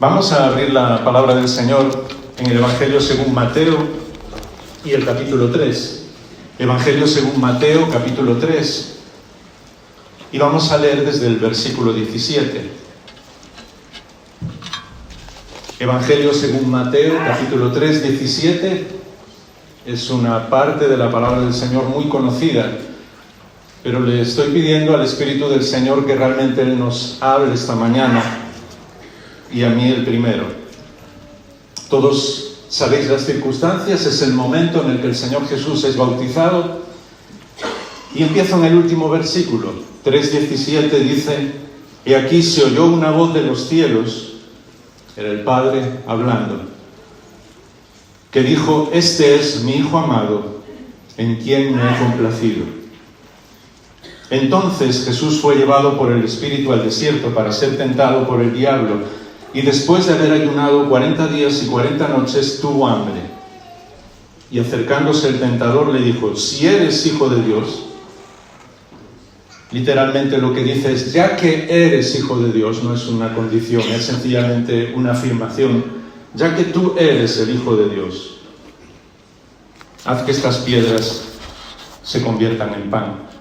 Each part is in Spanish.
Vamos a abrir la palabra del Señor en el Evangelio según Mateo y el capítulo 3. Evangelio según Mateo, capítulo 3. Y vamos a leer desde el versículo 17. Evangelio según Mateo, capítulo 3, 17. Es una parte de la palabra del Señor muy conocida, pero le estoy pidiendo al Espíritu del Señor que realmente Él nos hable esta mañana, y a mí el primero. Todos sabéis las circunstancias, es el momento en el que el Señor Jesús es bautizado, y empiezo en el último versículo, 3:17, dice: «Y aquí se oyó una voz de los cielos», era el Padre hablando, que dijo: «Este es mi Hijo amado, en quien me he complacido». Entonces Jesús fue llevado por el Espíritu al desierto para ser tentado por el diablo, y después de haber ayunado 40 días y 40 noches, tuvo hambre. Y acercándose el tentador le dijo: «Si eres Hijo de Dios», literalmente lo que dice es: ya que eres Hijo de Dios, no es una condición, es sencillamente una afirmación, ya que tú eres el Hijo de Dios, haz que estas piedras se conviertan en pan.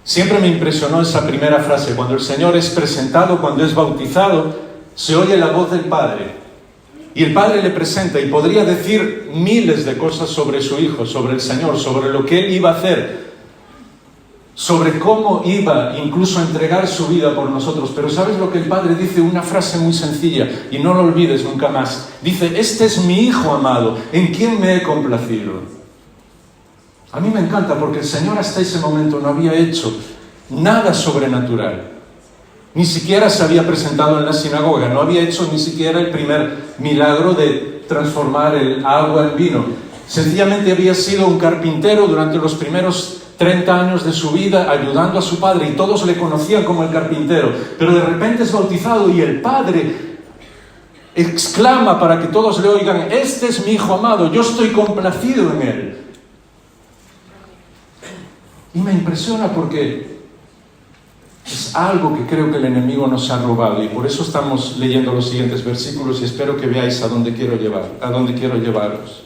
Siempre me impresionó esa primera frase. Cuando el Señor es presentado, cuando es bautizado, se oye la voz del Padre. Y el Padre le presenta y podría decir miles de cosas sobre su Hijo, sobre el Señor, sobre lo que Él iba a hacer, sobre cómo iba incluso a entregar su vida por nosotros. Pero ¿sabes lo que el Padre dice? Una frase muy sencilla, y no lo olvides nunca más. Dice: «Este es mi Hijo amado, en quien me he complacido». A mí me encanta porque el Señor hasta ese momento no había hecho nada sobrenatural. Ni siquiera se había presentado en la sinagoga, no había hecho ni siquiera el primer milagro de transformar el agua en vino. Sencillamente había sido un carpintero durante los primeros 30 años de su vida, ayudando a su padre, y todos le conocían como el carpintero. Pero de repente es bautizado y el Padre exclama para que todos le oigan: «Este es mi Hijo amado, yo estoy complacido en Él». Y me impresiona porque es algo que creo que el enemigo nos ha robado, y por eso estamos leyendo los siguientes versículos, y espero que veáis a dónde quiero llevaros.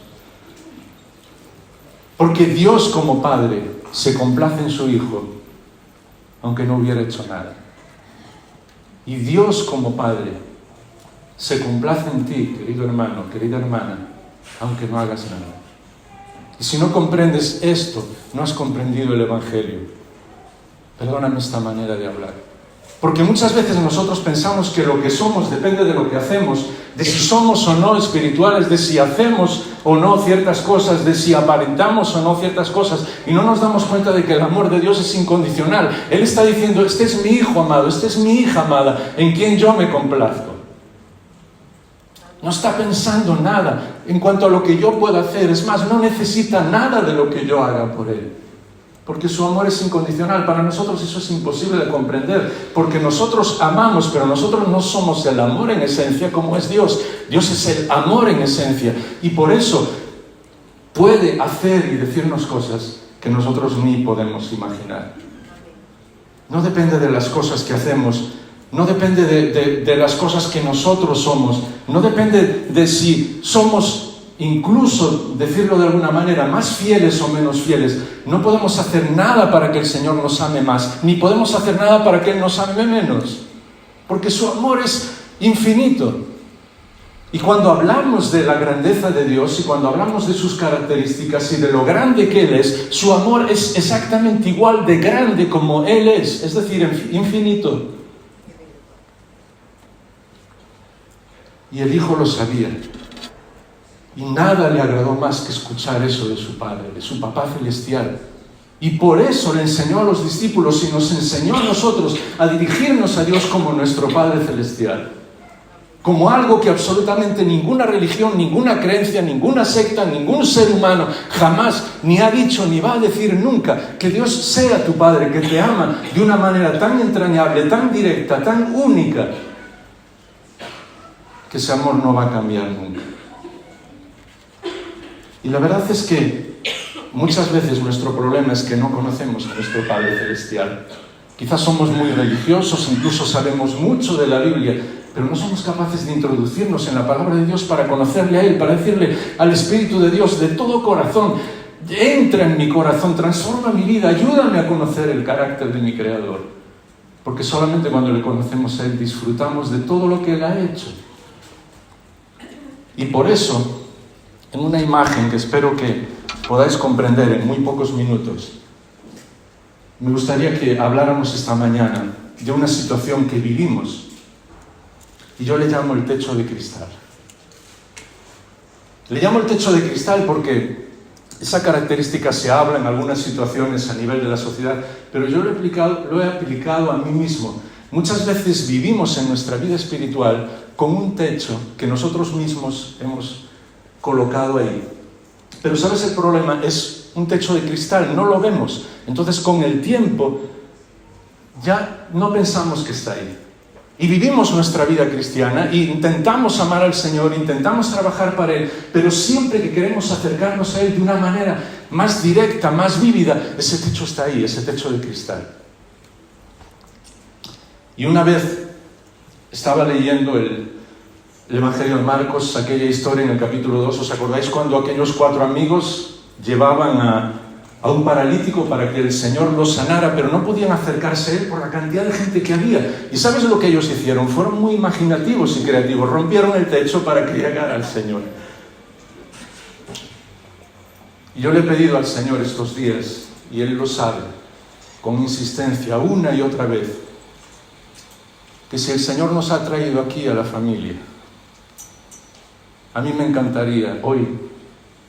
Porque Dios, como Padre, se complace en su Hijo, aunque no hubiera hecho nada. Y Dios, como Padre, se complace en ti, querido hermano, querida hermana, aunque no hagas nada. Y si no comprendes esto, no has comprendido el Evangelio. Perdóname esta manera de hablar. Porque muchas veces nosotros pensamos que lo que somos depende de lo que hacemos, de si somos o no espirituales, de si hacemos o no ciertas cosas, de si aparentamos o no ciertas cosas, y no nos damos cuenta de que el amor de Dios es incondicional. Él está diciendo: «Este es mi Hijo amado, esta es mi hija amada, en quien yo me complazco». No está pensando nada en cuanto a lo que yo pueda hacer. Es más, no necesita nada de lo que yo haga por Él, porque su amor es incondicional. Para nosotros eso es imposible de comprender, porque nosotros amamos, pero nosotros no somos el amor en esencia como es Dios. Dios es el amor en esencia, y por eso puede hacer y decirnos cosas que nosotros ni podemos imaginar. No depende de las cosas que hacemos, no depende de las cosas que nosotros somos, no depende de si somos, incluso, decirlo de alguna manera, más fieles o menos fieles. No podemos hacer nada para que el Señor nos ame más, ni podemos hacer nada para que Él nos ame menos, porque su amor es infinito. Y cuando hablamos de la grandeza de Dios, y cuando hablamos de sus características y de lo grande que Él es, su amor es exactamente igual de grande como Él es decir, infinito. Y el Hijo lo sabía, y nada le agradó más que escuchar eso de su Padre, de su Papá Celestial. Y por eso le enseñó a los discípulos y nos enseñó a nosotros a dirigirnos a Dios como nuestro Padre Celestial, como algo que absolutamente ninguna religión, ninguna creencia, ninguna secta, ningún ser humano jamás ni ha dicho ni va a decir nunca. Que Dios sea tu Padre, que te ama de una manera tan entrañable, tan directa, tan única, que ese amor no va a cambiar nunca. Y la verdad es que muchas veces nuestro problema es que no conocemos a nuestro Padre Celestial. Quizás somos muy religiosos, incluso sabemos mucho de la Biblia, pero no somos capaces de introducirnos en la palabra de Dios para conocerle a Él, para decirle al Espíritu de Dios de todo corazón: entra en mi corazón, transforma mi vida, ayúdame a conocer el carácter de mi Creador. Porque solamente cuando le conocemos a Él disfrutamos de todo lo que Él ha hecho. Y por eso, en una imagen que espero que podáis comprender en muy pocos minutos, me gustaría que habláramos esta mañana de una situación que vivimos, y yo le llamo el techo de cristal. Le llamo el techo de cristal porque esa característica se habla en algunas situaciones a nivel de la sociedad, pero yo lo he aplicado a mí mismo. Muchas veces vivimos en nuestra vida espiritual con un techo que nosotros mismos hemos colocado ahí. Pero ¿sabes el problema? Es un techo de cristal, no lo vemos. Entonces con el tiempo ya no pensamos que está ahí. Y vivimos nuestra vida cristiana e intentamos amar al Señor, intentamos trabajar para Él, pero siempre que queremos acercarnos a Él de una manera más directa, más vívida, ese techo está ahí, ese techo de cristal. Y una vez estaba leyendo el Evangelio de Marcos, aquella historia en el capítulo 2, ¿os acordáis cuando aquellos 4 amigos llevaban a un paralítico para que el Señor lo sanara, pero no podían acercarse a Él por la cantidad de gente que había? ¿Y sabes lo que ellos hicieron? Fueron muy imaginativos y creativos, rompieron el techo para que llegara al Señor. Y yo le he pedido al Señor estos días, y Él lo sabe, con insistencia, una y otra vez, que si el Señor nos ha traído aquí a la familia, a mí me encantaría hoy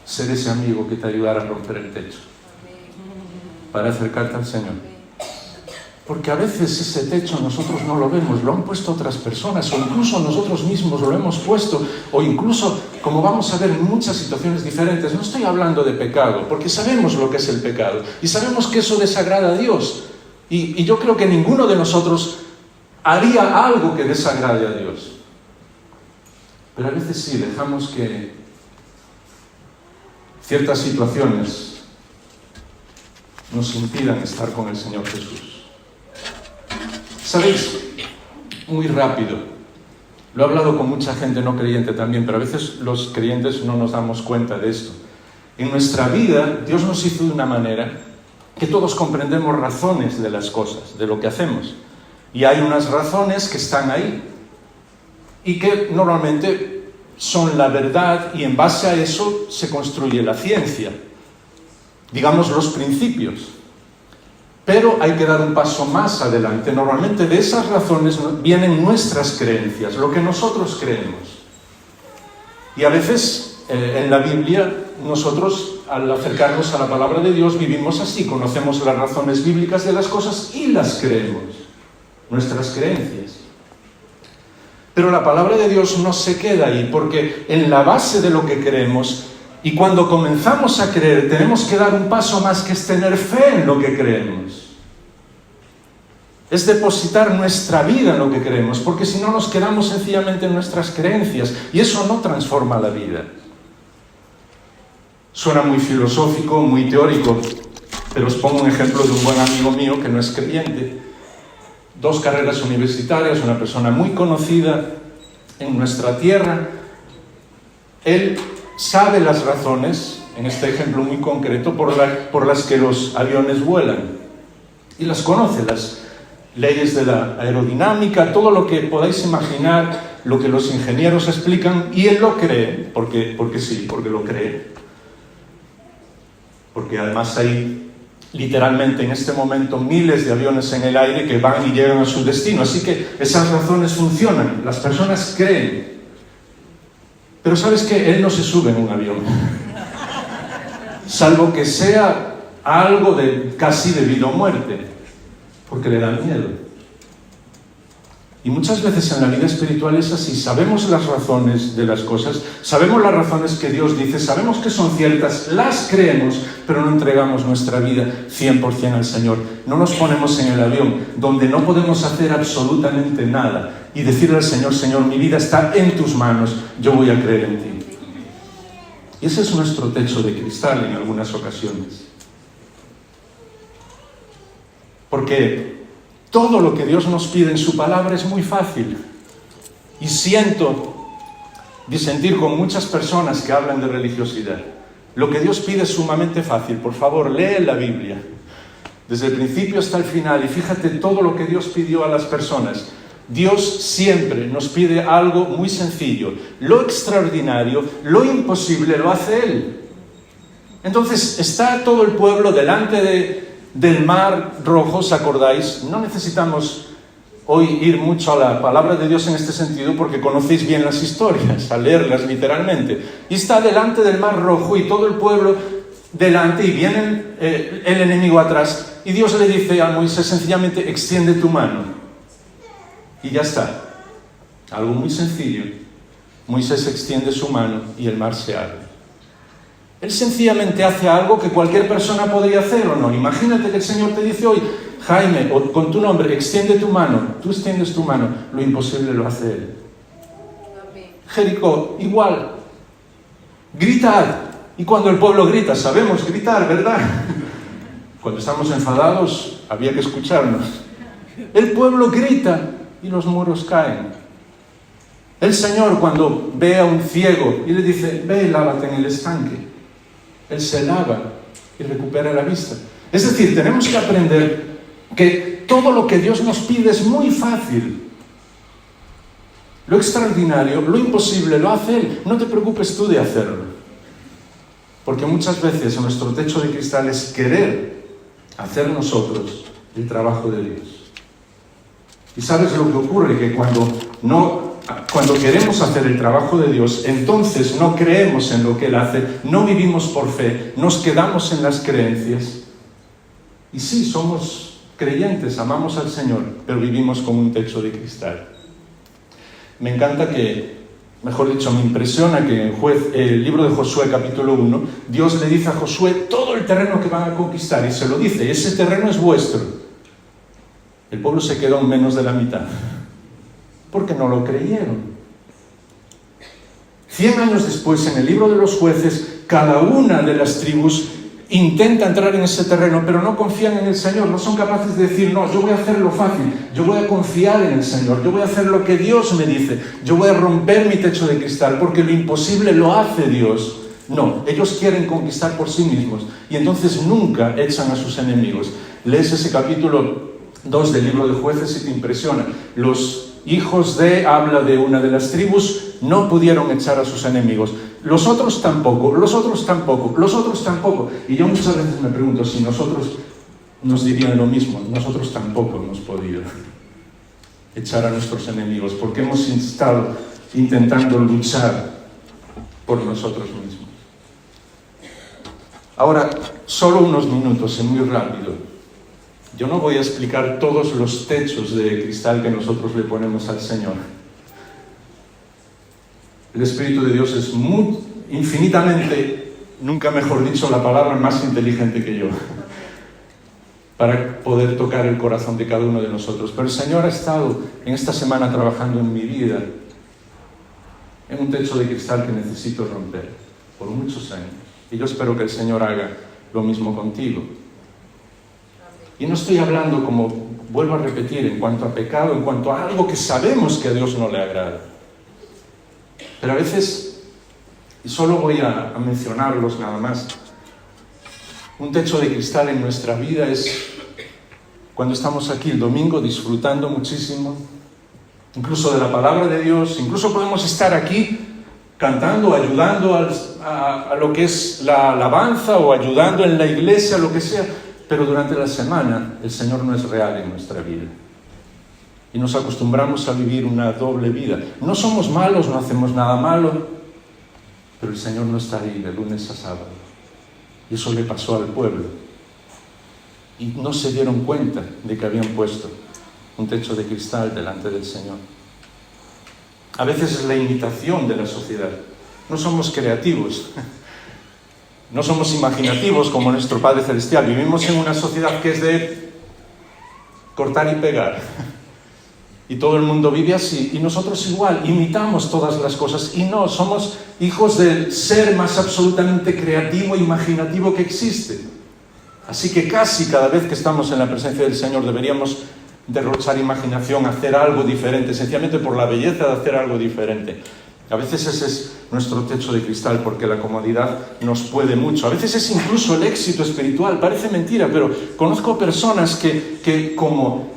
ser ese amigo que te ayudara a romper el techo, para acercarte al Señor. Porque a veces ese techo nosotros no lo vemos, lo han puesto otras personas, o incluso nosotros mismos lo hemos puesto, o incluso, como vamos a ver en muchas situaciones diferentes, no estoy hablando de pecado, porque sabemos lo que es el pecado, y sabemos que eso desagrada a Dios, y yo creo que ninguno de nosotros haría algo que desagrade a Dios. Pero a veces sí, dejamos que ciertas situaciones nos impidan estar con el Señor Jesús. ¿Sabéis? Muy rápido. Lo he hablado con mucha gente no creyente también, pero a veces los creyentes no nos damos cuenta de esto. En nuestra vida, Dios nos hizo de una manera que todos comprendemos razones de las cosas, de lo que hacemos. Y hay unas razones que están ahí y que normalmente son la verdad, y en base a eso se construye la ciencia, digamos los principios. Pero hay que dar un paso más adelante. Normalmente de esas razones vienen nuestras creencias, lo que nosotros creemos. Y a veces en la Biblia nosotros, al acercarnos a la palabra de Dios, vivimos así, conocemos las razones bíblicas de las cosas y las creemos, nuestras creencias. Pero la palabra de Dios no se queda ahí, porque en la base de lo que creemos, y cuando comenzamos a creer, tenemos que dar un paso más, que es tener fe en lo que creemos. Es depositar nuestra vida en lo que creemos, porque si no nos quedamos sencillamente en nuestras creencias, y eso no transforma la vida. Suena muy filosófico, muy teórico, pero os pongo un ejemplo de un buen amigo mío que no es creyente. 2 carreras universitarias, una persona muy conocida en nuestra tierra. Él sabe las razones, en este ejemplo muy concreto, por las que los aviones vuelan. Y las conoce, las leyes de la aerodinámica, todo lo que podáis imaginar, lo que los ingenieros explican, y él lo cree, porque lo cree. Porque además hay literalmente en este momento miles de aviones en el aire que van y llegan a su destino, así que esas razones funcionan, las personas creen. Pero ¿sabes qué? Él no se sube en un avión, salvo que sea algo de casi de vida o muerte, porque le da miedo. Y muchas veces en la vida espiritual es así. Sabemos las razones de las cosas, sabemos las razones que Dios dice, sabemos que son ciertas, las creemos, pero no entregamos nuestra vida 100% al Señor. No nos ponemos en el avión donde no podemos hacer absolutamente nada y decirle al Señor: Señor, mi vida está en tus manos, yo voy a creer en ti. Y ese es nuestro techo de cristal en algunas ocasiones. Porque Todo lo que Dios nos pide en su palabra es muy fácil. Y siento disentir con muchas personas que hablan de religiosidad. Lo que Dios pide es sumamente fácil. Por favor, lee la Biblia, desde el principio hasta el final, y fíjate todo lo que Dios pidió a las personas. Dios siempre nos pide algo muy sencillo. Lo extraordinario, lo imposible, lo hace Él. Entonces, está todo el pueblo delante del mar rojo, ¿os acordáis? No necesitamos hoy ir mucho a la palabra de Dios en este sentido, porque conocéis bien las historias, a leerlas literalmente. Y está delante del mar rojo y todo el pueblo delante, y viene el enemigo atrás, y Dios le dice a Moisés sencillamente: extiende tu mano. Y ya está. Algo muy sencillo. Moisés extiende su mano y el mar se abre. Él sencillamente hace algo que cualquier persona podría hacer, ¿o no? Imagínate que el Señor te dice hoy: Jaime, o con tu nombre, extiende tu mano. Tú extiendes tu mano. Lo imposible lo hace Él. Jericó, igual. Gritad. Y cuando el pueblo grita, sabemos gritar, ¿verdad? Cuando estamos enfadados, había que escucharnos. El pueblo grita y los muros caen. El Señor, cuando ve a un ciego y le dice: ve y lávate en el estanque, Él se lava y recupera la vista. Es decir, tenemos que aprender que todo lo que Dios nos pide es muy fácil. Lo extraordinario, lo imposible, lo hace Él. No te preocupes tú de hacerlo. Porque muchas veces nuestro techo de cristal es querer hacer nosotros el trabajo de Dios. ¿Y sabes lo que ocurre? Que cuando queremos hacer el trabajo de Dios, entonces no creemos en lo que Él hace, no vivimos por fe, nos quedamos en las creencias. Y sí, somos creyentes, amamos al Señor, pero vivimos con un techo de cristal. Me encanta mejor dicho, me impresiona que en el libro de Josué capítulo 1, Dios le dice a Josué todo el terreno que van a conquistar, y se lo dice: ese terreno es vuestro. El pueblo se quedó en menos de la mitad, porque no lo creyeron. 100 años después, en el libro de los jueces, cada una de las tribus intenta entrar en ese terreno, pero no confían en el Señor, no son capaces de decir: no, yo voy a hacer lo fácil, yo voy a confiar en el Señor, yo voy a hacer lo que Dios me dice, yo voy a romper mi techo de cristal, porque lo imposible lo hace Dios. No, ellos quieren conquistar por sí mismos, y entonces nunca echan a sus enemigos. Lees ese capítulo 2 del libro de Jueces y te impresiona. Los hijos habla de una de las tribus, no pudieron echar a sus enemigos. Los otros tampoco, los otros tampoco, los otros tampoco. Y yo muchas veces me pregunto si nosotros nos dirían lo mismo. Nosotros tampoco hemos podido echar a nuestros enemigos, porque hemos estado intentando luchar por nosotros mismos. Ahora, solo unos minutos, muy rápido. Yo no voy a explicar todos los techos de cristal que nosotros le ponemos al Señor. El Espíritu de Dios es infinitamente, nunca mejor dicho, la palabra más inteligente que yo, para poder tocar el corazón de cada uno de nosotros. Pero el Señor ha estado en esta semana trabajando en mi vida, en un techo de cristal que necesito romper por muchos años. Y yo espero que el Señor haga lo mismo contigo. Y no estoy hablando, como vuelvo a repetir, en cuanto a pecado, en cuanto a algo que sabemos que a Dios no le agrada. Pero a veces, y solo voy a mencionarlos nada más, un techo de cristal en nuestra vida es cuando estamos aquí el domingo disfrutando muchísimo, incluso de la palabra de Dios, incluso podemos estar aquí cantando, ayudando a lo que es la alabanza o ayudando en la iglesia, lo que sea, pero durante la semana el Señor no es real en nuestra vida. Y nos acostumbramos a vivir una doble vida. No somos malos, no hacemos nada malo, pero el Señor no está ahí de lunes a sábado. Y eso le pasó al pueblo. Y no se dieron cuenta de que habían puesto un techo de cristal delante del Señor. A veces es la imitación de la sociedad. No somos creativos. No somos imaginativos como nuestro Padre Celestial. Vivimos en una sociedad que es de cortar y pegar. Y todo el mundo vive así. Y nosotros igual, imitamos todas las cosas. Y no, somos hijos del ser más absolutamente creativo e imaginativo que existe. Así que casi cada vez que estamos en la presencia del Señor deberíamos derrochar imaginación, hacer algo diferente, sencillamente por la belleza de hacer algo diferente. A veces ese es nuestro techo de cristal, porque la comodidad nos puede mucho. A veces es incluso el éxito espiritual. Parece mentira, pero conozco personas que como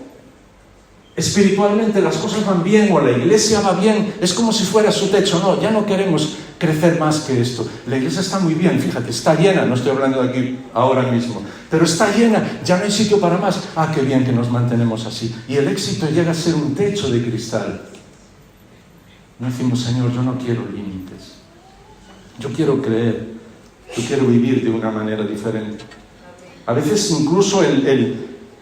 espiritualmente las cosas van bien o la iglesia va bien, es como si fuera su techo. No, ya no queremos crecer más que esto. La iglesia está muy bien, fíjate, está llena, no estoy hablando de aquí ahora mismo, pero está llena, ya no hay sitio para más. Ah, qué bien que nos mantenemos así. Y el éxito llega a ser un techo de cristal. No decimos, Señor, yo no quiero límites. Yo quiero creer, yo quiero vivir de una manera diferente. A veces incluso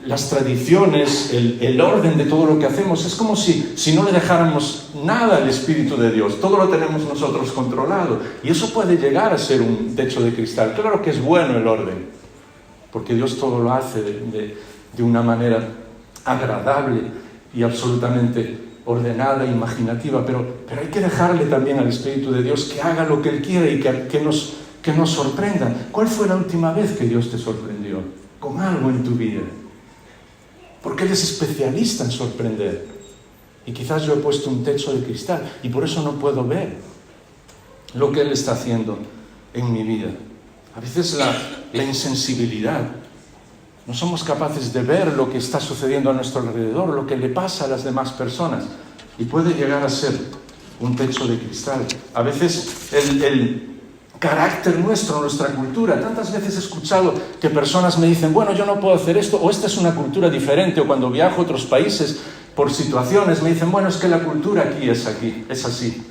las tradiciones, el orden de todo lo que hacemos, es como si no le dejáramos nada al Espíritu de Dios. Todo lo tenemos nosotros controlado. Y eso puede llegar a ser un techo de cristal. Claro que es bueno el orden, porque Dios todo lo hace de una manera agradable y absolutamente ordenada, imaginativa, pero hay que dejarle también al Espíritu de Dios que haga lo que Él quiere y que nos sorprenda. ¿Cuál fue la última vez que Dios te sorprendió con algo en tu vida? Porque Él es especialista en sorprender. Y quizás yo he puesto un techo de cristal y por eso no puedo ver lo que Él está haciendo en mi vida. A veces la insensibilidad. No somos capaces de ver lo que está sucediendo a nuestro alrededor, lo que le pasa a las demás personas. Y puede llegar a ser un techo de cristal. A veces el carácter nuestro, nuestra cultura. Tantas veces he escuchado que personas me dicen, bueno, yo no puedo hacer esto, o esta es una cultura diferente, o cuando viajo a otros países por situaciones me dicen, bueno, es que la cultura aquí, es así.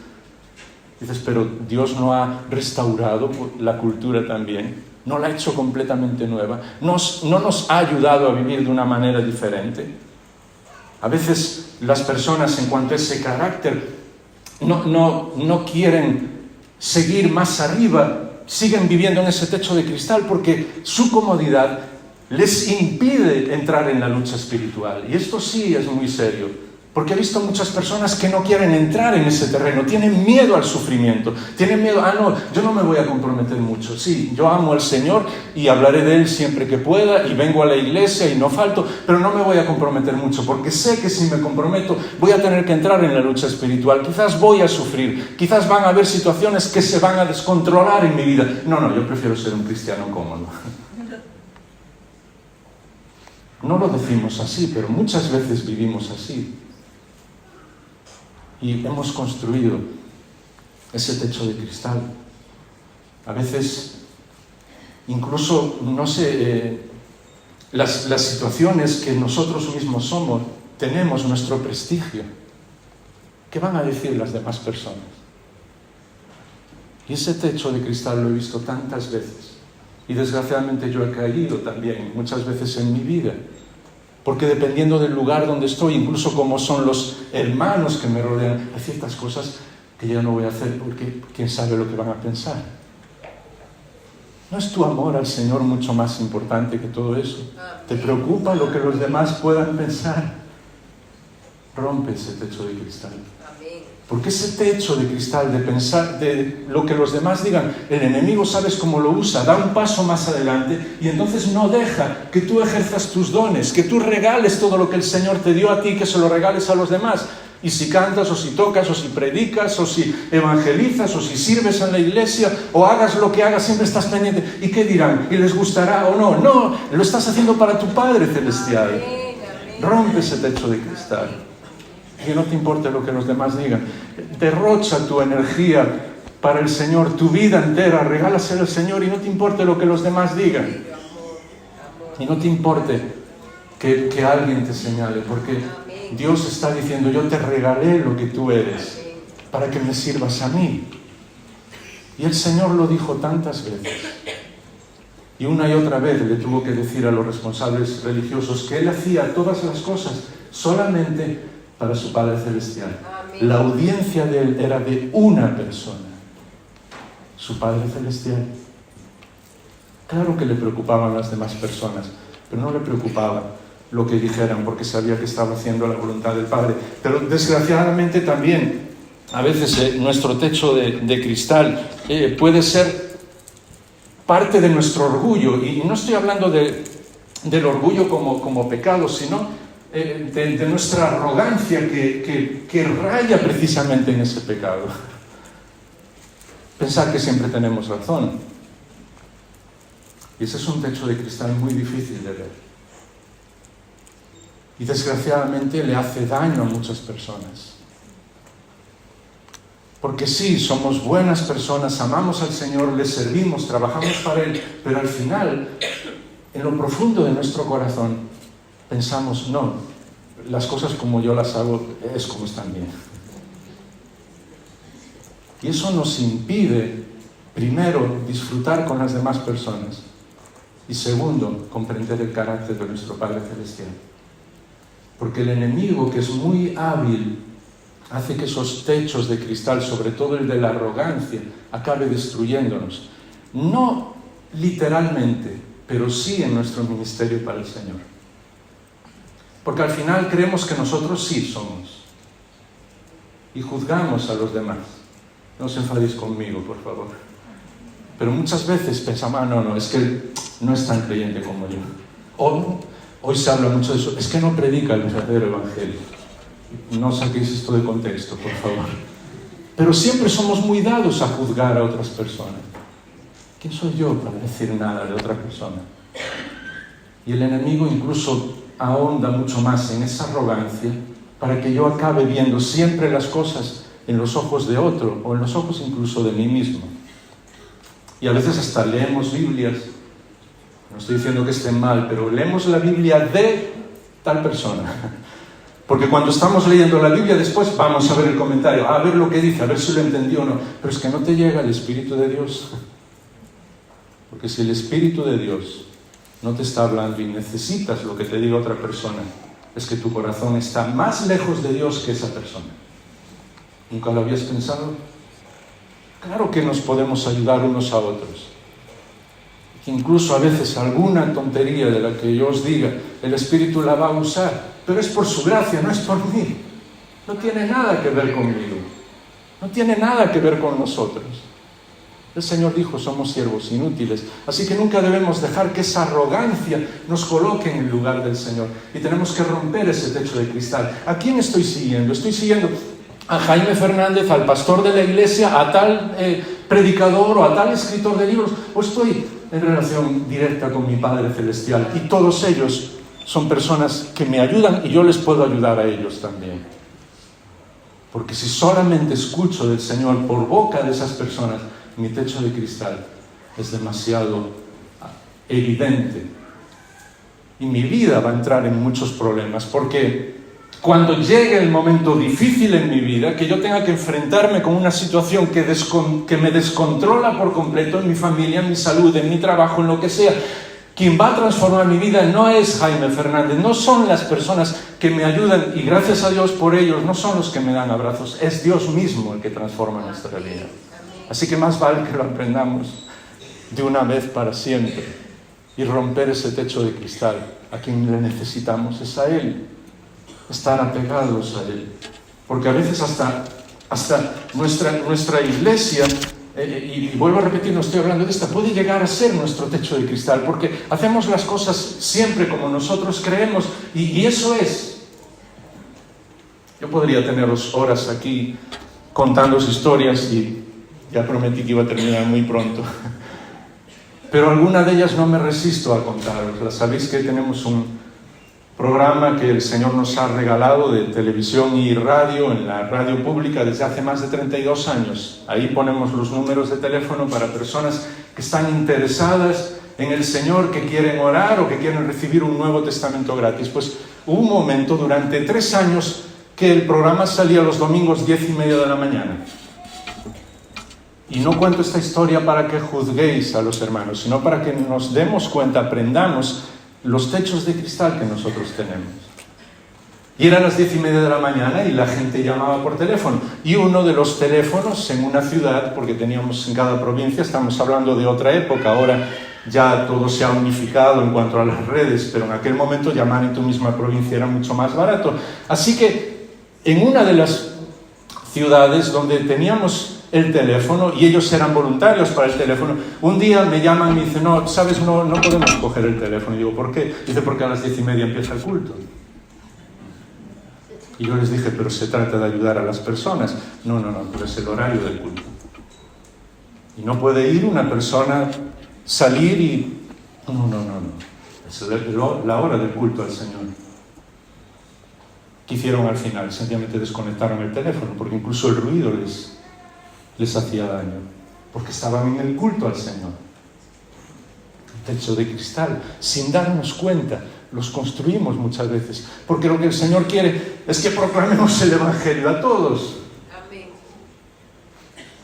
Dices, pero Dios no ha restaurado la cultura también. No la ha hecho completamente nueva. No nos ha ayudado a vivir de una manera diferente. A veces las personas, en cuanto a ese carácter, no quieren seguir más arriba, siguen viviendo en ese techo de cristal porque su comodidad les impide entrar en la lucha espiritual. Y esto sí es muy serio. Porque he visto muchas personas que no quieren entrar en ese terreno, tienen miedo al sufrimiento, tienen miedo, no, yo no me voy a comprometer mucho. Sí, yo amo al Señor y hablaré de Él siempre que pueda y vengo a la iglesia y no falto, pero no me voy a comprometer mucho porque sé que si me comprometo voy a tener que entrar en la lucha espiritual, quizás voy a sufrir, quizás van a haber situaciones que se van a descontrolar en mi vida. No, yo prefiero ser un cristiano cómodo. No lo decimos así, pero muchas veces vivimos así. Y hemos construido ese techo de cristal. A veces, incluso, no sé, las situaciones que nosotros mismos tenemos nuestro prestigio. ¿Qué van a decir las demás personas? Y ese techo de cristal lo he visto tantas veces. Y desgraciadamente yo he caído también muchas veces en mi vida. Porque dependiendo del lugar donde estoy, incluso como son los hermanos que me rodean, hay ciertas cosas que yo no voy a hacer porque quién sabe lo que van a pensar. ¿No es tu amor al Señor mucho más importante que todo eso? ¿Te preocupa lo que los demás puedan pensar? Rompe ese techo de cristal. Porque ese techo de cristal de pensar de lo que los demás digan, el enemigo sabes cómo lo usa, da un paso más adelante y entonces no deja que tú ejerzas tus dones, que tú regales todo lo que el Señor te dio a ti, que se lo regales a los demás. Y si cantas, o si tocas, o si predicas, o si evangelizas, o si sirves en la iglesia, o hagas lo que hagas, siempre estás pendiente. ¿Y qué dirán? ¿Y les gustará o no? No, lo estás haciendo para tu Padre Celestial. Rompe ese techo de cristal. Que no te importe lo que los demás digan. Derrocha tu energía para el Señor, tu vida entera, regálasela al Señor y no te importe lo que los demás digan. Y no te importe que alguien te señale, porque Dios está diciendo, yo te regalé lo que tú eres para que me sirvas a mí. Y el Señor lo dijo tantas veces. Y una y otra vez le tuvo que decir a los responsables religiosos que Él hacía todas las cosas solamente para su Padre Celestial. Amén. La audiencia de Él era de una persona, su Padre Celestial. Claro que le preocupaban las demás personas, pero no le preocupaba lo que dijeran, porque sabía que estaba haciendo la voluntad del Padre. Pero desgraciadamente también, a veces nuestro techo de cristal puede ser parte de nuestro orgullo, y no estoy hablando del orgullo como pecado, sino de nuestra arrogancia que raya precisamente en ese pecado. Pensar que siempre tenemos razón. Y ese es un techo de cristal muy difícil de ver. Y desgraciadamente le hace daño a muchas personas. Porque sí, somos buenas personas, amamos al Señor, le servimos, trabajamos para Él, pero al final, en lo profundo de nuestro corazón, pensamos, no, las cosas como yo las hago es como están bien. Y eso nos impide, primero, disfrutar con las demás personas y segundo, comprender el carácter de nuestro Padre Celestial. Porque el enemigo, que es muy hábil, hace que esos techos de cristal, sobre todo el de la arrogancia, acabe destruyéndonos. No literalmente, pero sí en nuestro ministerio para el Señor. Porque al final creemos que nosotros sí somos. Y juzgamos a los demás. No os enfadéis conmigo, por favor. Pero muchas veces pensamos, no, es que no es tan creyente como yo. Hoy se habla mucho de eso, es que no predica el verdadero evangelio. No saquéis esto de contexto, por favor. Pero siempre somos muy dados a juzgar a otras personas. ¿Quién soy yo para decir nada de otra persona? Y el enemigo incluso ahonda mucho más en esa arrogancia para que yo acabe viendo siempre las cosas en los ojos de otro o en los ojos incluso de mí mismo. Y a veces hasta leemos Biblias, no estoy diciendo que estén mal, pero leemos la Biblia de tal persona. Porque cuando estamos leyendo la Biblia después vamos a ver el comentario, a ver lo que dice, a ver si lo entendió o no. Pero es que no te llega el Espíritu de Dios. Porque si el Espíritu de Dios no te está hablando y necesitas lo que te diga otra persona, es que tu corazón está más lejos de Dios que esa persona. ¿Nunca lo habías pensado? Claro que nos podemos ayudar unos a otros. Que incluso a veces alguna tontería de la que yo os diga, el Espíritu la va a usar, pero es por su gracia, no es por mí. No tiene nada que ver conmigo. No tiene nada que ver con nosotros. El Señor dijo, somos siervos inútiles. Así que nunca debemos dejar que esa arrogancia nos coloque en el lugar del Señor. Y tenemos que romper ese techo de cristal. ¿A quién estoy siguiendo? Estoy siguiendo a Jaime Fernández, al pastor de la iglesia, a tal predicador o a tal escritor de libros, o estoy en relación directa con mi Padre Celestial. Y todos ellos son personas que me ayudan y yo les puedo ayudar a ellos también. Porque si solamente escucho del Señor por boca de esas personas, mi techo de cristal es demasiado evidente. Y mi vida va a entrar en muchos problemas, porque cuando llegue el momento difícil en mi vida, que yo tenga que enfrentarme con una situación que me descontrola por completo en mi familia, en mi salud, en mi trabajo, en lo que sea, quien va a transformar mi vida no es Jaime Fernández, no son las personas que me ayudan, y gracias a Dios por ellos, no son los que me dan abrazos, es Dios mismo el que transforma nuestra vida. Así que más vale que lo aprendamos de una vez para siempre y romper ese techo de cristal. A quien le necesitamos es a Él, estar apegados a Él. Porque a veces hasta nuestra iglesia, y vuelvo a repetir, no estoy hablando de esta, puede llegar a ser nuestro techo de cristal, porque hacemos las cosas siempre como nosotros creemos, y eso es. Yo podría teneros horas aquí contándoos historias y ya prometí que iba a terminar muy pronto. Pero alguna de ellas no me resisto a contaroslas. Sabéis que tenemos un programa que el Señor nos ha regalado de televisión y radio, en la radio pública desde hace más de 32 años. Ahí ponemos los números de teléfono para personas que están interesadas en el Señor, que quieren orar o que quieren recibir un Nuevo Testamento gratis. Pues hubo un momento durante 3 años que el programa salía los domingos 10:30 de la mañana. Y no cuento esta historia para que juzguéis a los hermanos, sino para que nos demos cuenta, aprendamos los techos de cristal que nosotros tenemos. Y eran las 10:30 de la mañana y la gente llamaba por teléfono. Y uno de los teléfonos en una ciudad, porque teníamos en cada provincia, estamos hablando de otra época, ahora ya todo se ha unificado en cuanto a las redes, pero en aquel momento llamar en tu misma provincia era mucho más barato. Así que en una de las ciudades donde teníamos el teléfono, y ellos eran voluntarios para el teléfono, un día me llaman y me dicen, no podemos coger el teléfono. Y digo, ¿por qué? Dice, porque a las 10:30 empieza el culto. Y yo les dije, pero se trata de ayudar a las personas. No, pero es el horario del culto. Y no puede ir una persona, salir y... No. Es la hora del culto al Señor. ¿Qué hicieron al final? Sencillamente desconectaron el teléfono, porque incluso el ruido les hacía daño. Porque estaban en el culto al Señor. Un techo de cristal, sin darnos cuenta. Los construimos muchas veces, porque lo que el Señor quiere es que proclamemos el Evangelio a todos. Amén.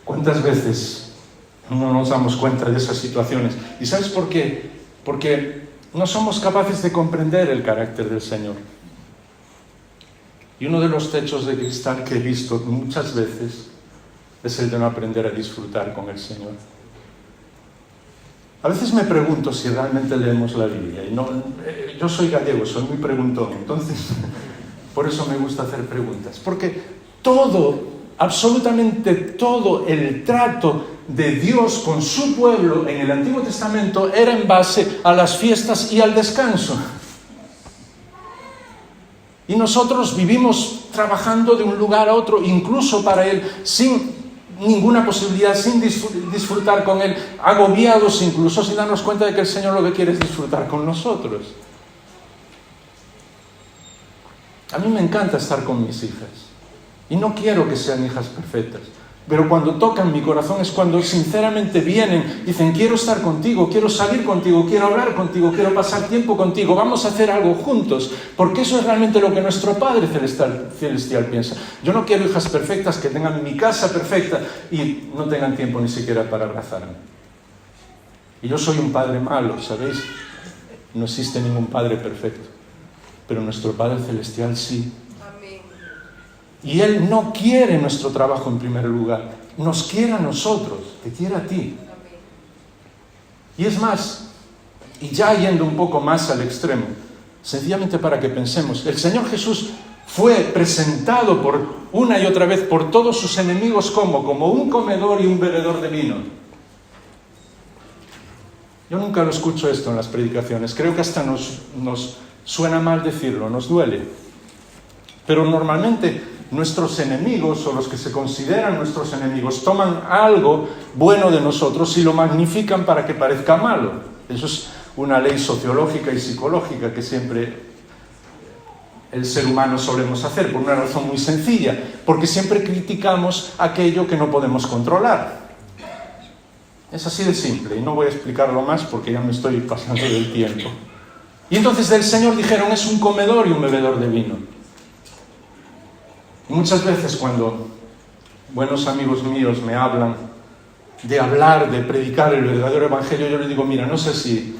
¿Cuántas veces no nos damos cuenta de esas situaciones? ¿Y sabes por qué? Porque no somos capaces de comprender el carácter del Señor. Y uno de los techos de cristal que he visto muchas veces es el de no aprender a disfrutar con el Señor. A veces me pregunto si realmente leemos la Biblia. Y yo soy gallego, soy muy preguntón, entonces por eso me gusta hacer preguntas. Porque todo, absolutamente todo el trato de Dios con su pueblo en el Antiguo Testamento era en base a las fiestas y al descanso. Y nosotros vivimos trabajando de un lugar a otro, incluso para Él, sin ninguna posibilidad, sin disfrutar con Él, agobiados incluso, sin darnos cuenta de que el Señor lo que quiere es disfrutar con nosotros. A mí me encanta estar con mis hijas y no quiero que sean hijas perfectas, pero cuando tocan mi corazón es cuando sinceramente vienen, dicen: quiero estar contigo, quiero salir contigo, quiero hablar contigo, quiero pasar tiempo contigo, vamos a hacer algo juntos, porque eso es realmente lo que nuestro Padre Celestial piensa. Yo no quiero hijas perfectas que tengan mi casa perfecta y no tengan tiempo ni siquiera para abrazarme. Y yo soy un padre malo, ¿sabéis? No existe ningún padre perfecto, pero nuestro Padre Celestial sí. Y Él no quiere nuestro trabajo en primer lugar, nos quiere a nosotros, te quiere a ti. Y es más, y ya yendo un poco más al extremo, sencillamente para que pensemos, el Señor Jesús fue presentado por una y otra vez por todos sus enemigos como un comedor y un bebedor de vino. Yo nunca lo escucho esto en las predicaciones, creo que hasta nos suena mal decirlo, nos duele. Pero normalmente nuestros enemigos, o los que se consideran nuestros enemigos, toman algo bueno de nosotros y lo magnifican para que parezca malo. Eso es una ley sociológica y psicológica que siempre el ser humano solemos hacer, por una razón muy sencilla, porque siempre criticamos aquello que no podemos controlar. Es así de simple, y no voy a explicarlo más porque ya me estoy pasando del tiempo. Y entonces del Señor dijeron: es un comedor y un bebedor de vino. Y muchas veces cuando buenos amigos míos me hablan de predicar el verdadero evangelio, yo les digo: mira, no sé si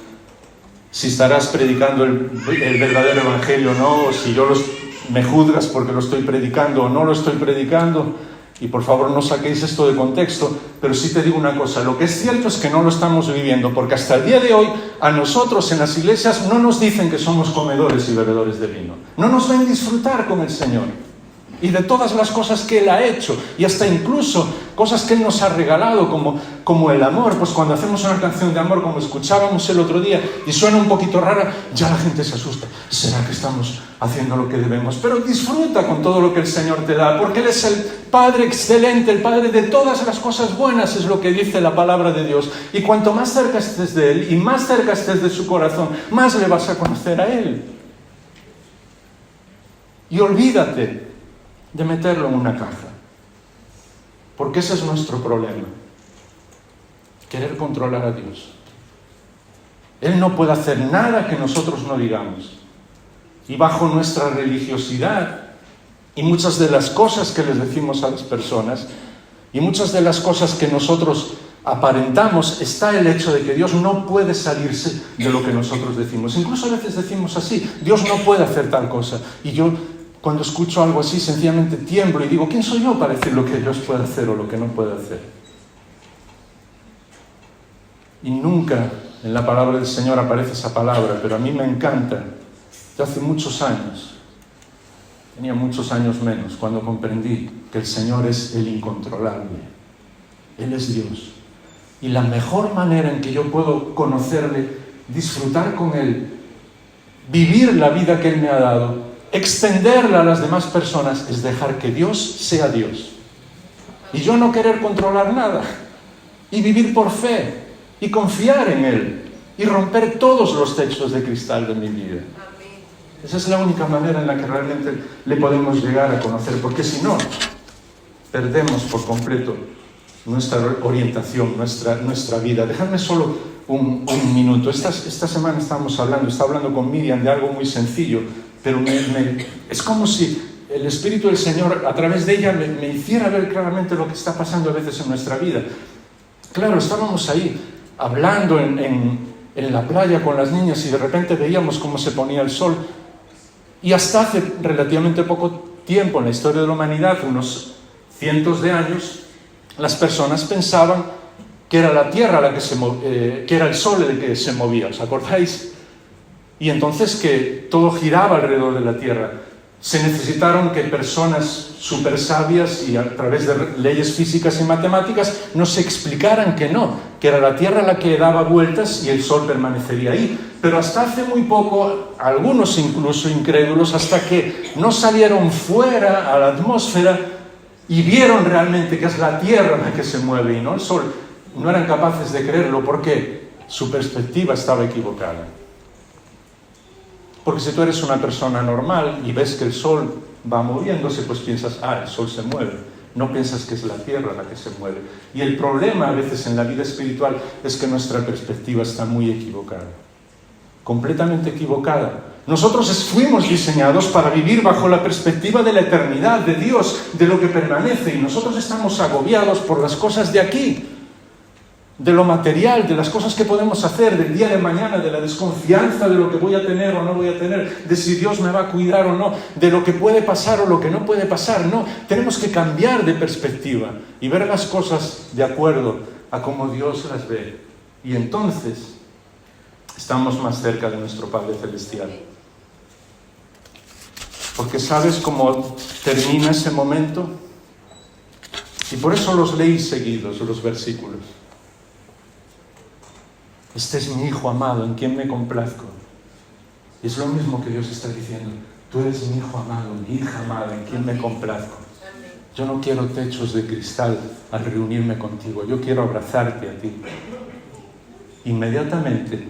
estarás predicando el verdadero evangelio o no, o si me juzgas porque lo estoy predicando o no lo estoy predicando, y por favor no saquéis esto de contexto, pero sí te digo una cosa: lo que es cierto es que no lo estamos viviendo, porque hasta el día de hoy a nosotros en las iglesias no nos dicen que somos comedores y bebedores de vino, no nos ven disfrutar con el Señor y de todas las cosas que Él ha hecho, y hasta incluso cosas que Él nos ha regalado, como el amor. Pues cuando hacemos una canción de amor, como escuchábamos el otro día, y suena un poquito rara, ya la gente se asusta. ¿Será que estamos haciendo lo que debemos? Pero disfruta con todo lo que el Señor te da, porque Él es el Padre excelente, el Padre de todas las cosas buenas, es lo que dice la palabra de Dios. Y cuanto más cerca estés de Él y más cerca estés de su corazón, más le vas a conocer a Él. Y olvídate de meterlo en una caja, porque ese es nuestro problema: querer controlar a Dios. Él no puede hacer nada que nosotros no digamos, y bajo nuestra religiosidad y muchas de las cosas que les decimos a las personas y muchas de las cosas que nosotros aparentamos, está el hecho de que Dios no puede salirse de lo que nosotros decimos. Incluso a veces decimos así: Dios no puede hacer tal cosa, y yo, cuando escucho algo así, sencillamente tiemblo y digo: ¿quién soy yo para decir lo que Dios puede hacer o lo que no puede hacer? Y nunca en la palabra del Señor aparece esa palabra, pero a mí me encanta. Yo hace muchos años, tenía muchos años menos, cuando comprendí que el Señor es el incontrolable. Él es Dios. Y la mejor manera en que yo puedo conocerle, disfrutar con Él, vivir la vida que Él me ha dado, extenderla a las demás personas es dejar que Dios sea Dios. Y yo no querer controlar nada. Y vivir por fe. Y confiar en Él. Y romper todos los techos de cristal de mi vida. Esa es la única manera en la que realmente le podemos llegar a conocer. Porque si no, perdemos por completo nuestra orientación, nuestra vida. Dejadme solo un minuto. Esta semana estaba hablando con Miriam de algo muy sencillo, pero es como si el Espíritu del Señor a través de ella me hiciera ver claramente lo que está pasando a veces en nuestra vida. Claro, estábamos ahí hablando en la playa con las niñas y de repente veíamos cómo se ponía el sol, y hasta hace relativamente poco tiempo en la historia de la humanidad, unos cientos de años, las personas pensaban que era la Tierra que era el Sol el que se movía, ¿os acordáis? Y entonces que todo giraba alrededor de la Tierra. Se necesitaron que personas súper sabias y a través de leyes físicas y matemáticas nos explicaran que no, que era la Tierra la que daba vueltas y el Sol permanecería ahí. Pero hasta hace muy poco, algunos incluso incrédulos, hasta que no salieron fuera a la atmósfera y vieron realmente que es la Tierra la que se mueve y no el Sol, no eran capaces de creerlo porque su perspectiva estaba equivocada. Porque si tú eres una persona normal y ves que el Sol va moviéndose, pues piensas, el Sol se mueve. No piensas que es la Tierra la que se mueve. Y el problema a veces en la vida espiritual es que nuestra perspectiva está muy equivocada. Completamente equivocada. Nosotros fuimos diseñados para vivir bajo la perspectiva de la eternidad, de Dios, de lo que permanece. Y nosotros estamos agobiados por las cosas de aquí, de lo material, de las cosas que podemos hacer, del día de mañana, de la desconfianza de lo que voy a tener o no voy a tener, de si Dios me va a cuidar o no, de lo que puede pasar o lo que no puede pasar. No, tenemos que cambiar de perspectiva y ver las cosas de acuerdo a cómo Dios las ve. Y entonces estamos más cerca de nuestro Padre Celestial. Porque ¿sabes cómo termina ese momento? Y por eso los leí seguidos, los versículos. Este es mi Hijo amado, en quien me complazco. Y es lo mismo que Dios está diciendo. Tú eres mi Hijo amado, mi hija amada, en quien me complazco. Yo no quiero techos de cristal al reunirme contigo. Yo quiero abrazarte a ti. Inmediatamente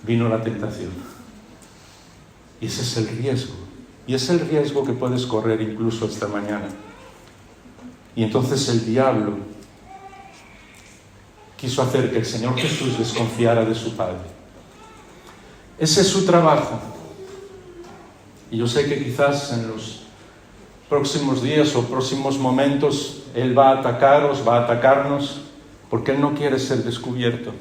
vino la tentación. Y ese es el riesgo. Y es el riesgo que puedes correr incluso esta mañana. Y entonces el diablo quiso hacer que el Señor Jesús desconfiara de su Padre. Ese es su trabajo. Y yo sé que quizás en los próximos días o próximos momentos Él va a atacaros, va a atacarnos, porque Él no quiere ser descubierto.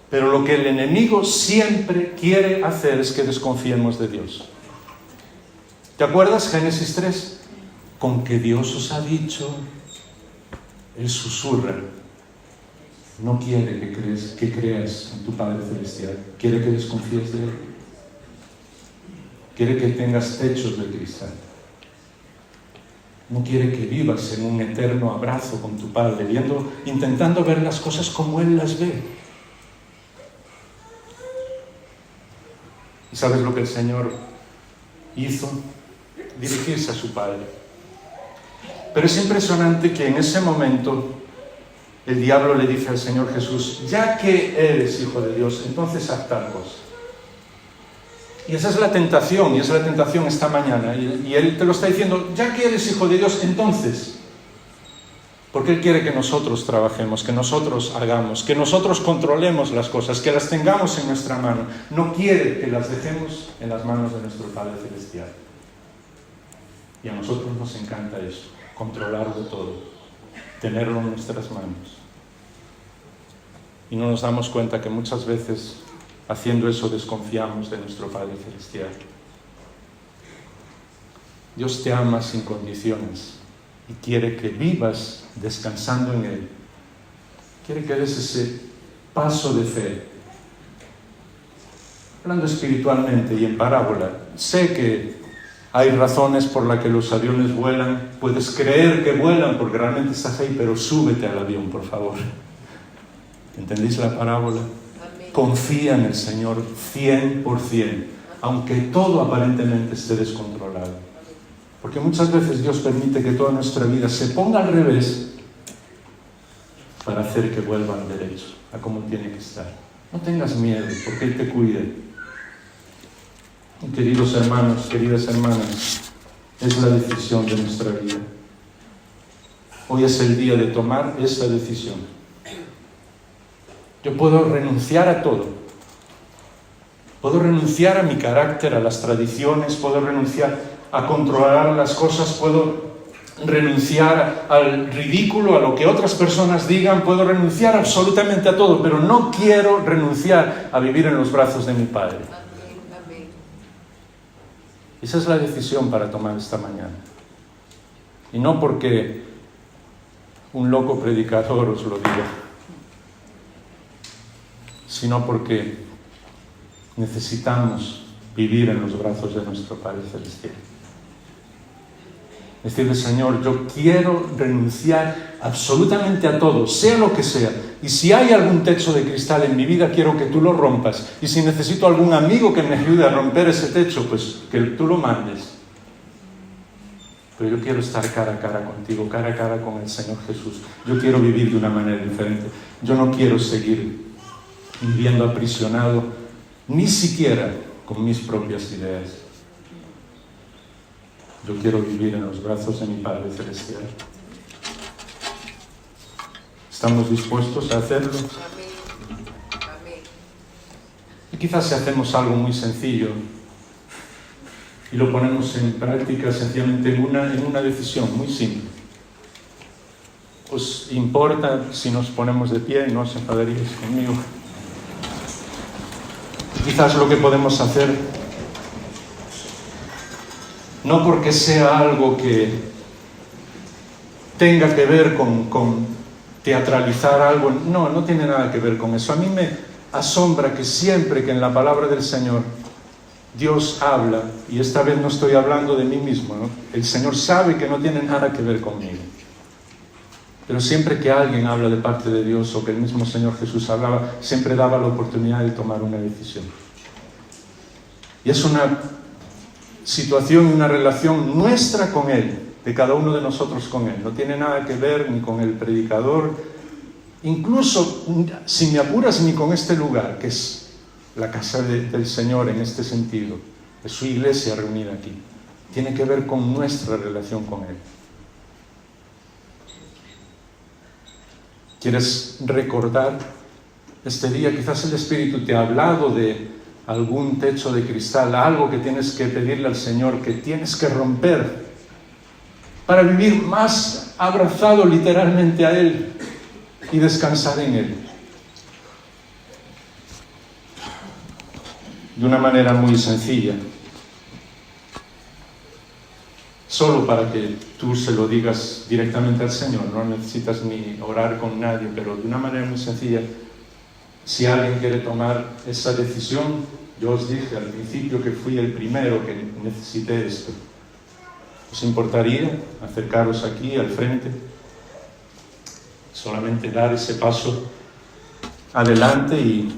Pero lo que el enemigo siempre quiere hacer es que desconfiemos de Dios. ¿Te acuerdas Génesis 3? Con que Dios os ha dicho, Él susurra. No quiere que creas en tu Padre Celestial. Quiere que desconfíes de Él. Quiere que tengas techos de cristal. No quiere que vivas en un eterno abrazo con tu Padre, intentando ver las cosas como Él las ve. ¿Y sabes lo que el Señor hizo? Dirigirse a su Padre. Pero es impresionante que en ese momento el diablo le dice al Señor Jesús, ya que eres Hijo de Dios, entonces haz tal cosa. Y esa es la tentación, y esa es la tentación esta mañana. Y Él te lo está diciendo, ya que eres Hijo de Dios, entonces. Porque Él quiere que nosotros trabajemos, que nosotros hagamos, que nosotros controlemos las cosas, que las tengamos en nuestra mano. No quiere que las dejemos en las manos de nuestro Padre Celestial. Y a nosotros nos encanta eso, controlarlo todo, tenerlo en nuestras manos. Y no nos damos cuenta que muchas veces, haciendo eso, desconfiamos de nuestro Padre Celestial. Dios te ama sin condiciones y quiere que vivas descansando en Él. Quiere que des ese paso de fe. Hablando espiritualmente y en parábola, sé que hay razones por las que los aviones vuelan. Puedes creer que vuelan porque realmente estás ahí, pero súbete al avión, por favor. ¿Entendéis la parábola? Amén. Confía en el Señor 100%. aunque todo aparentemente esté descontrolado. Porque muchas veces Dios permite que toda nuestra vida se ponga al revés para hacer que vuelva al derecho, a como tiene que estar. No tengas miedo, porque Él te cuide. Y queridos hermanos, queridas hermanas, es la decisión de nuestra vida. Hoy es el día de tomar esa decisión. Yo puedo renunciar a todo. Puedo renunciar a mi carácter, a las tradiciones, puedo renunciar a controlar las cosas, puedo renunciar al ridículo, a lo que otras personas digan, puedo renunciar absolutamente a todo, pero no quiero renunciar a vivir en los brazos de mi Padre. Esa es la decisión para tomar esta mañana. Y no porque un loco predicador os lo diga, sino porque necesitamos vivir en los brazos de nuestro Padre Celestial. Decirle, Señor, yo quiero renunciar absolutamente a todo, sea lo que sea. Y si hay algún techo de cristal en mi vida, quiero que tú lo rompas. Y si necesito algún amigo que me ayude a romper ese techo, pues que tú lo mandes. Pero yo quiero estar cara a cara contigo, cara a cara con el Señor Jesús. Yo quiero vivir de una manera diferente. Yo no quiero seguir viviendo aprisionado, ni siquiera con mis propias ideas. Yo quiero vivir en los brazos de mi Padre Celestial. ¿Estamos dispuestos a hacerlo? Y quizás si hacemos algo muy sencillo y lo ponemos en práctica sencillamente en una decisión muy simple. ¿Os importa si nos ponemos de pie y no os enfadaríais conmigo? Y quizás lo que podemos hacer, no porque sea algo que tenga que ver con teatralizar algo, no tiene nada que ver con eso. A mí me asombra que siempre que en la palabra del Señor Dios habla, y esta vez no estoy hablando de mí mismo, ¿no? El Señor sabe que no tiene nada que ver conmigo. Pero siempre que alguien habla de parte de Dios, o que el mismo Señor Jesús hablaba, siempre daba la oportunidad de tomar una decisión. Y es una situación y una relación nuestra con Él, de cada uno de nosotros con Él. No tiene nada que ver ni con el predicador, incluso, si me apuras, ni con este lugar, que es la casa del Señor en este sentido, es su iglesia reunida aquí. Tiene que ver con nuestra relación con Él. ¿Quieres recordar este día? Quizás el Espíritu te ha hablado de algún techo de cristal, algo que tienes que pedirle al Señor, que tienes que romper para vivir más abrazado literalmente a Él y descansar en Él. De una manera muy sencilla, solo para que tú se lo digas directamente al Señor, no necesitas ni orar con nadie, pero de una manera muy sencilla. Si alguien quiere tomar esa decisión, yo os dije al principio que fui el primero que necesité esto. ¿Os importaría acercaros aquí al frente? Solamente dar ese paso adelante y